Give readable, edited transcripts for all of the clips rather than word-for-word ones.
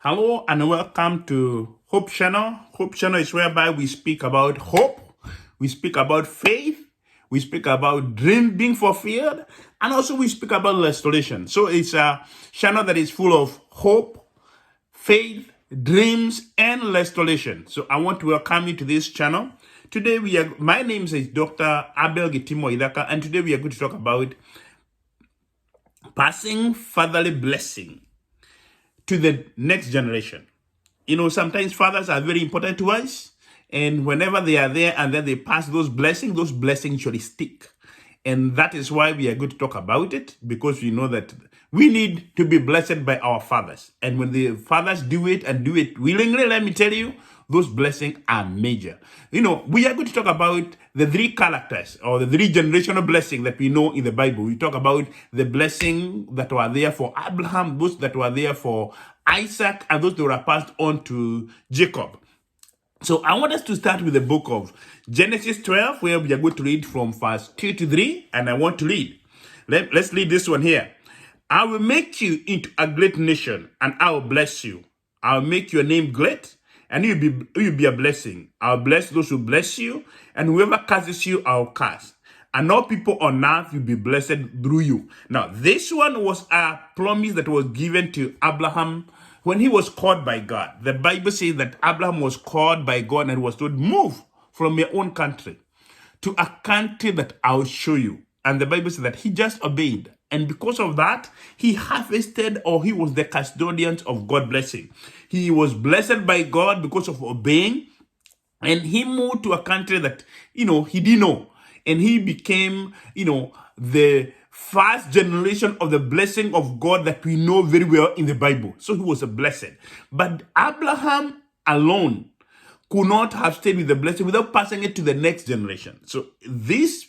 Hello and welcome to Hope Channel. Hope Channel is whereby we speak about hope, we speak about faith, we speak about dream being fulfilled, and also we speak about restoration. So it's a channel that is full of hope, faith, dreams, and restoration. So I want to welcome you to this channel. Today my name is Dr. Abel Gitimo Idaka, and today we are going to talk about passing fatherly blessing to the next generation. You know, sometimes fathers are very important to us, and whenever they are there and then they pass those blessings should stick. And that is why we are going to talk about it, because we know that we need to be blessed by our fathers. And when the fathers do it and do it willingly, let me tell you, those blessings are major. You know, we are going to talk about the three characters or the three generational blessings that we know in the Bible. We talk about the blessing that were there for Abraham, those that were there for Isaac, and those that were passed on to Jacob. So I want us to start with the book of Genesis 12, where we are going to read from verse 2 to 3, and I want to read. Let's read this one here. I will make you into a great nation, and I will bless you. I will make your name great, and you'll be a blessing. I'll bless those who bless you, and whoever curses you, I'll curse. And all people on earth will be blessed through you. Now, this one was a promise that was given to Abraham when he was called by God. The Bible says that Abraham was called by God and was told, move from your own country to a country that I'll show you. And the Bible says that he just obeyed. And because of that, he harvested, or he was the custodian of God's blessing. He was blessed by God because of obeying. And he moved to a country that, he didn't know. And he became, the first generation of the blessing of God that we know very well in the Bible. So he was a blessed. But Abraham alone could not have stayed with the blessing without passing it to the next generation. So this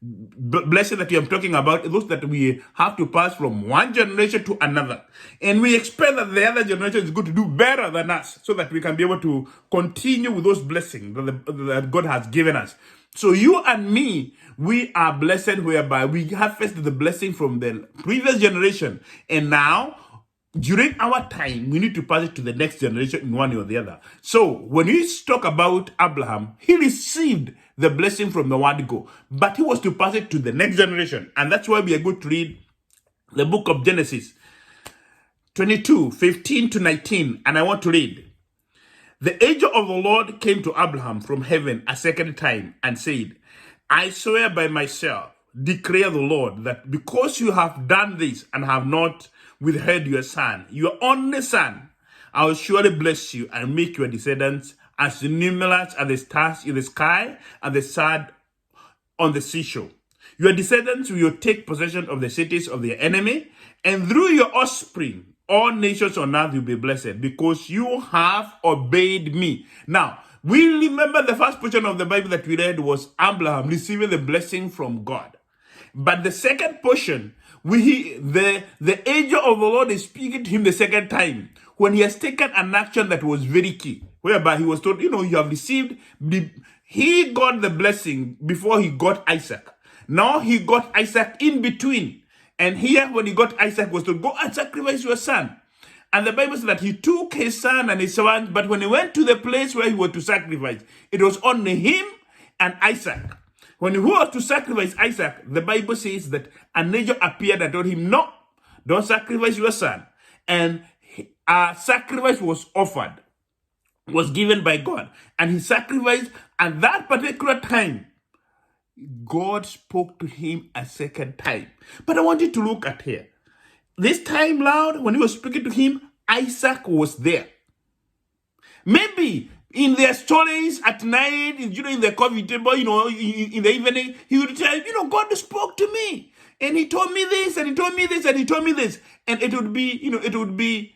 blessing that I'm talking about is those that we have to pass from one generation to another. And we expect that the other generation is going to do better than us so that we can be able to continue with those blessings that God has given us. So you and me, we are blessed whereby we harvested the blessing from the previous generation. And now, during our time, we need to pass it to the next generation in one way or the other. So when we talk about Abraham, he received the blessing from the word go, but he was to pass it to the next generation. And that's why we are going to read the book of Genesis 22, 15 to 19. And I want to read. The angel of the Lord came to Abraham from heaven a second time and said, I swear by myself, declare the Lord, that because you have done this and have not withheld your son, your only son, I will surely bless you and make your descendants as numerous as the stars in the sky and the sand on the seashore. Your descendants will take possession of the cities of their enemy, and through your offspring, all nations on earth will be blessed, because you have obeyed me. Now, we remember the first portion of the Bible that we read was Abraham receiving the blessing from God. But the second portion, the angel of the Lord is speaking to him the second time when he has taken an action that was very key, whereby he was told, you have received, he got the blessing before he got Isaac. Now he got Isaac in between. And here, when he got Isaac, was to go and sacrifice your son. And the Bible says that he took his son and his son, but when he went to the place where he was to sacrifice, it was only him and Isaac. When he was to sacrifice Isaac, the Bible says that an angel appeared and told him, no, don't sacrifice your son. And a sacrifice was offered, was given by God. And he sacrificed, and that particular time, God spoke to him a second time. But I want you to look at here. This time loud, when he was speaking to him, Isaac was there. Maybe in their stories at night, in the coffee table, in the evening, he would tell, God spoke to me. And he told me this, and he told me this, and he told me this. And it would be,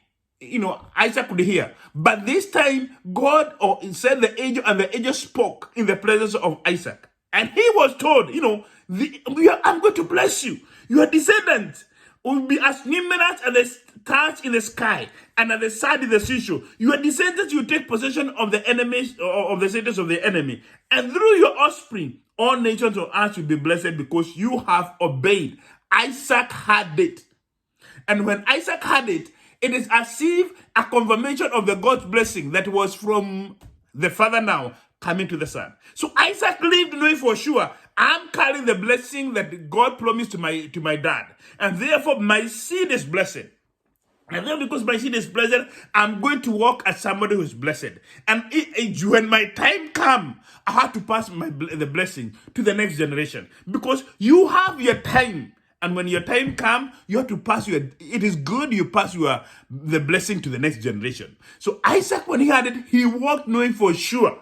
Isaac could hear. But this time, God said the angel, and the angel spoke in the presence of Isaac. And he was told, I'm going to bless you. Your descendants will be as numerous as the stars in the sky and as the sand in the seashore. Your descendants will take possession of the enemies, of the cities of the enemy. And through your offspring, all nations on earth will be blessed, because you have obeyed. Isaac had it. And when Isaac had it, It is as if a confirmation of the God's blessing that was from the father now coming to the son. So Isaac lived knowing for sure, I'm carrying the blessing that God promised to my dad. And therefore my seed is blessed. And then because my seed is blessed, I'm going to walk as somebody who is blessed. And when my time comes, I have to pass the blessing to the next generation. Because you have your time. And when your time comes, you have to pass it is good you pass the blessing to the next generation. So Isaac, when he had it, he walked knowing for sure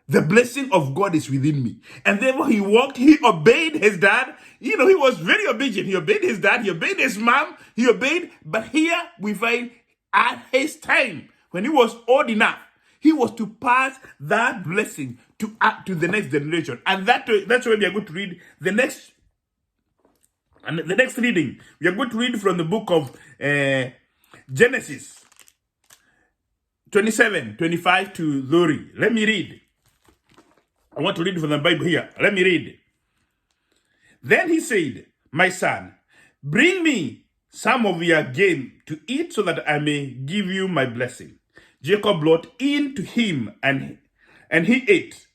the blessing of God is within me. And therefore he walked, he obeyed his dad. He was very obedient. He obeyed his dad, he obeyed his mom, he obeyed. But here we find at his time, when he was old enough, he was to pass that blessing to the next generation. And that's why we are going to read the next. And the next reading, we are going to read from the book of Genesis 27, 25 to 30. Let me read. I want to read from the Bible here. Let me read. Then he said, my son, bring me some of your game to eat so that I may give you my blessing. Jacob brought in to him and he ate.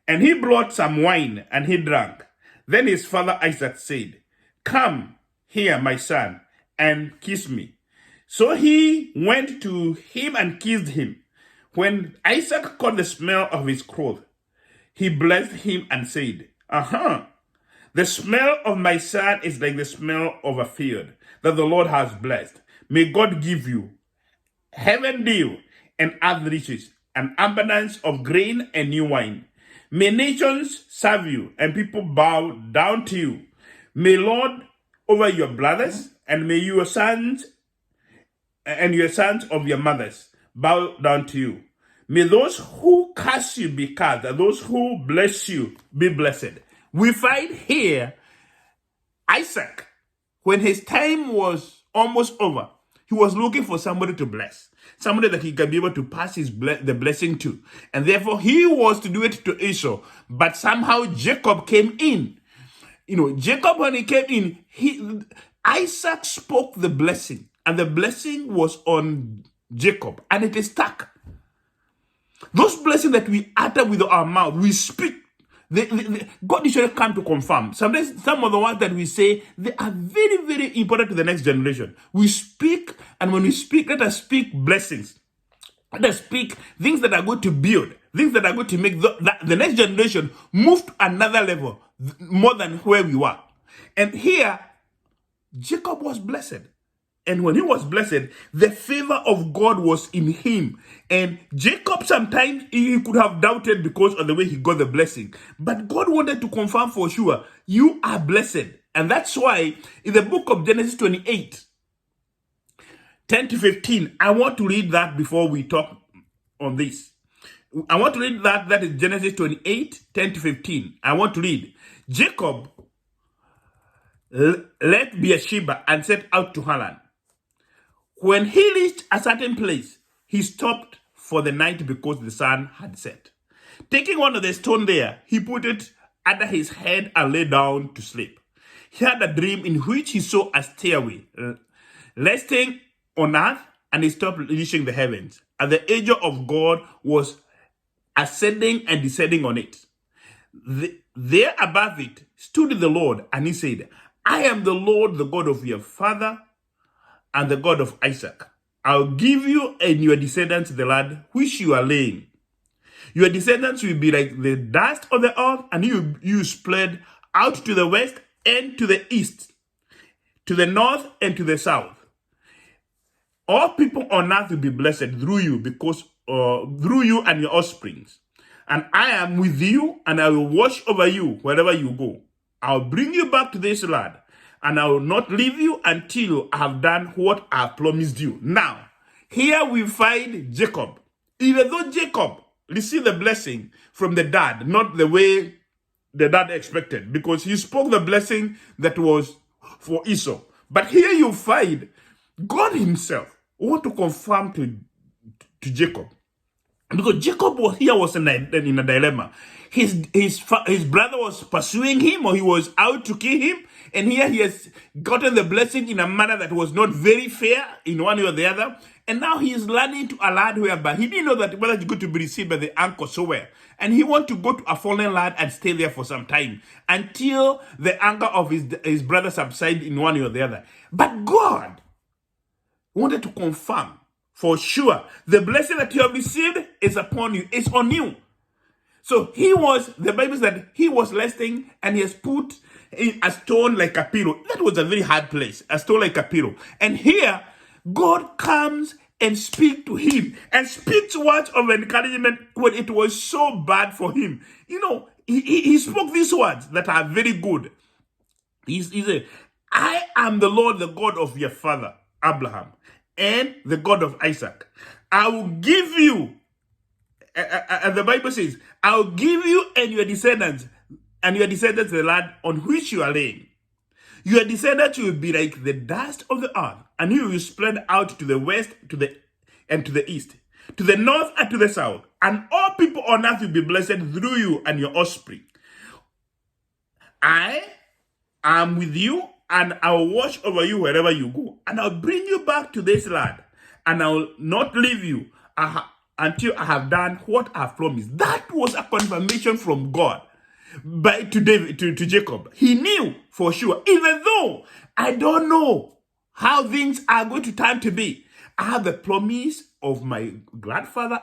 And he brought some wine and he drank. Then his father Isaac said, come here, my son, and kiss me. So he went to him and kissed him. When Isaac caught the smell of his clothes, he blessed him and said, the smell of my son is like the smell of a field that the Lord has blessed. May God give you heaven dew and earth riches, an abundance of grain and new wine. May nations serve you and people bow down to you. May Lord over your brothers, and may your sons and your sons of your mothers bow down to you. May those who curse you be cursed, and those who bless you be blessed. We find here Isaac, when his time was almost over, he was looking for somebody to bless, somebody that he can be able to pass the blessing to. And therefore he was to do it to Esau, but somehow Jacob came in. Jacob, when he came in, Isaac spoke the blessing, and the blessing was on Jacob, and it is stuck. Those blessings that we utter with our mouth, we speak, God usually come to confirm. Sometimes some of the ones that we say, they are very, very important to the next generation. We speak, and when we speak, let us speak blessings. Let us speak things that are going to build, things that are going to make the next generation move to another level, more than where we were. And here, Jacob was blessed. And when he was blessed, the favor of God was in him. And Jacob, sometimes he could have doubted because of the way he got the blessing. But God wanted to confirm for sure, you are blessed. And that's why in the book of Genesis 28, 10 to 15, I want to read that before we talk on this. I want to read that is Genesis 28, 10 to 15. I want to read. Jacob left Beersheba and set out to Haran. When he reached a certain place, he stopped for the night because the sun had set. Taking one of the stones there, he put it under his head and lay down to sleep. He had a dream in which he saw a stairway resting on earth, and he stopped reaching the heavens. And the angel of God was ascending and descending on it. There above it stood the Lord, and he said, I am the Lord, the God of your father, and the God of Isaac. I'll give you and your descendants the land which you are laying. Your descendants will be like the dust of the earth, and you spread out to the west and to the east, to the north and to the south. All people on earth will be blessed through you, because through you and your offsprings. And I am with you, and I will watch over you wherever you go. I'll bring you back to this land, and I will not leave you until I have done what I have promised you. Now, here we find Jacob. Even though Jacob received the blessing from the dad, not the way the dad expected, because he spoke the blessing that was for Esau. But here you find God himself want to confirm to Jacob Because Jacob was in a dilemma. His brother was pursuing him, or he was out to kill him, and here he has gotten the blessing in a manner that was not very fair in one way or the other. And now he is learning to a land whereby he didn't know that whether he's going to be received by the uncle so well. And he wants to go to a foreign land and stay there for some time until the anger of his brother subsides in one way or the other. But God wanted to confirm for sure the blessing that you have received is upon you, it's on you. So the Bible says that he was resting and he has put in a stone like a pillow. That was a very hard place, a stone like a pillow. And here, God comes and speaks to him and speaks words of encouragement when it was so bad for him. You know, he spoke these words that are very good. He said, I am the Lord, the God of your father, Abraham, and the God of Isaac. I will give you, and the Bible says, I will give you and your descendants the land on which you are laying. Your descendants will be like the dust of the earth, and you will spread out to the west, to the east, to the north and to the south, and all people on earth will be blessed through you and your offspring. I am with you, and I will watch over you wherever you go, and I'll bring you back to this land, and I will not leave you until I have done what I have promised. That was a confirmation from God to Jacob. He knew for sure, even though I don't know how things are going to turn to be, I have the promise of my grandfather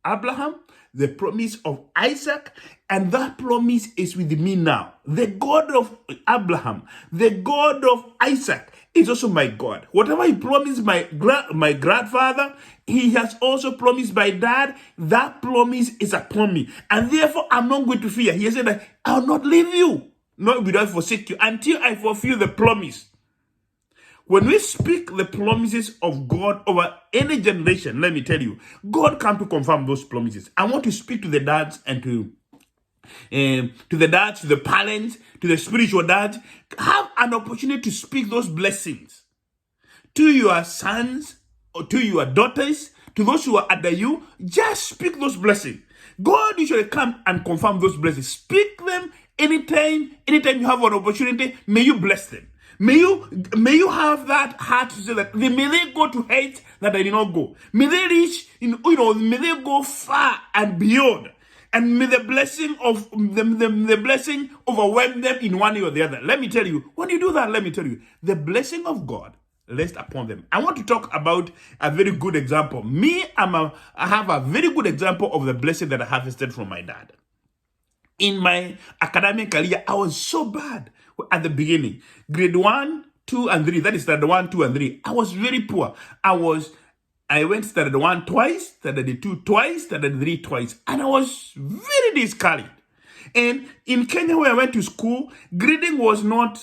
Abraham, the promise of Isaac, and that promise is with me now. The God of Abraham, the God of Isaac is also my God. Whatever he promised my grandfather, he has also promised my dad. That promise is upon me. And therefore, I'm not going to fear. He said that I'll not leave you, not without forsake you, until I fulfill the promise. When we speak the promises of God over any generation, let me tell you, God comes to confirm those promises. I want to speak to the dads and to the parents, to the spiritual dads. Have an opportunity to speak those blessings to your sons or to your daughters, to those who are under you. Just speak those blessings. God usually come and confirm those blessings. Speak them anytime you have an opportunity. May you bless them. May you have that heart to say that may they go to heights that I did not go. May they reach, may they go far and beyond. And may the blessing of the blessing overwhelm them in one way or the other. Let me tell you, when you do that, the blessing of God rests upon them. I want to talk about a very good example. I have a very good example of the blessing that I harvested from my dad. In my academic career, I was so bad at the beginning. Grade 1, 2, and 3. That is standard 1, 2, and 3. I was very poor. I went standard 1 twice, standard 2 twice, standard 3 twice. And I was very discouraged. And in Kenya, where I went to school, grading was not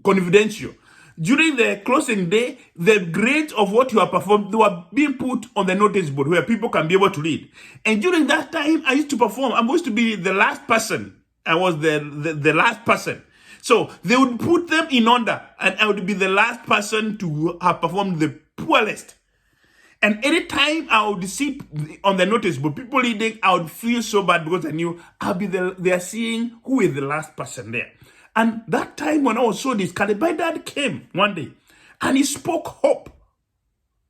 confidential. During the closing day, the grades of what you have performed, they were being put on the notice board where people can be able to read. And during that time, I used to perform. I'm supposed to be the last person. I was the last person. So they would put them in order, and I would be the last person to have performed the poorest. And anytime I would see on the notice board people reading, I would feel so bad because I knew they are seeing who is the last person there. And that time when I was so discouraged, my dad came one day and he spoke hope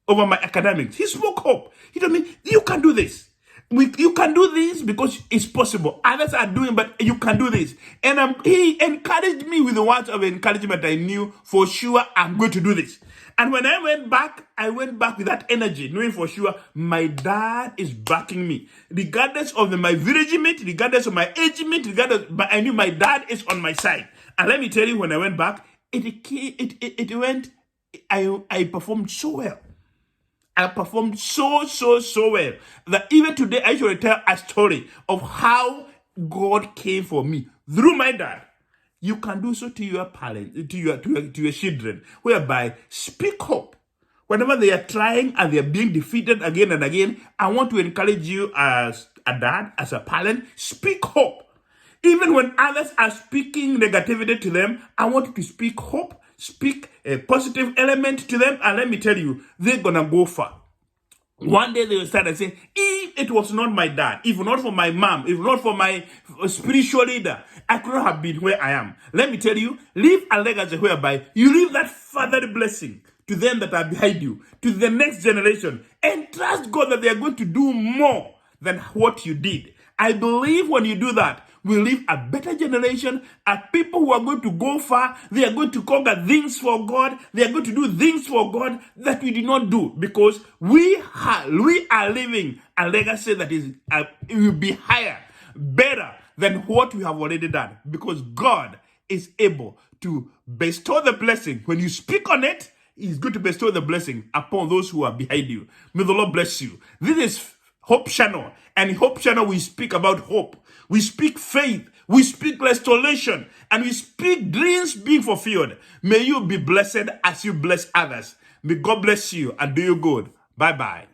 over my academics. He spoke hope. He told me, you can do this. You can do this because it's possible. Others are doing, but you can do this. And he encouraged me with the words of encouragement. I knew for sure I'm going to do this. And when I went back with that energy, knowing for sure my dad is backing me. Regardless of my village mate, regardless of my age mate, I knew my dad is on my side. And let me tell you, when I went back, I performed so well. I performed so well that even today I should tell a story of how God came for me through my dad. You can do so to your parents, to your children, whereby speak hope. Whenever they are trying and they are being defeated again and again, I want to encourage you as a dad, as a parent, speak hope. Even when others are speaking negativity to them, I want you to speak hope, speak a positive element to them, and let me tell you, they're gonna go far. One day they will start and say, if it was not my dad, if not for my mom, if not for my spiritual leader, I could not have been where I am. Let me tell you, leave a legacy whereby you leave that fatherly blessing to them that are behind you, to the next generation, and trust God that they are going to do more than what you did. I believe when you do that, we leave a better generation, a people who are going to go far. They are going to conquer things for God. They are going to do things for God that we did not do, because we are living a legacy that is it will be higher, better than what we have already done, because God is able to bestow the blessing. When you speak on it, He's going to bestow the blessing upon those who are behind you. May the Lord bless you. This is Hope Channel, and in Hope Channel we speak about hope. We speak faith, we speak restoration, and we speak dreams being fulfilled. May you be blessed as you bless others. May God bless you and do you good. Bye-bye.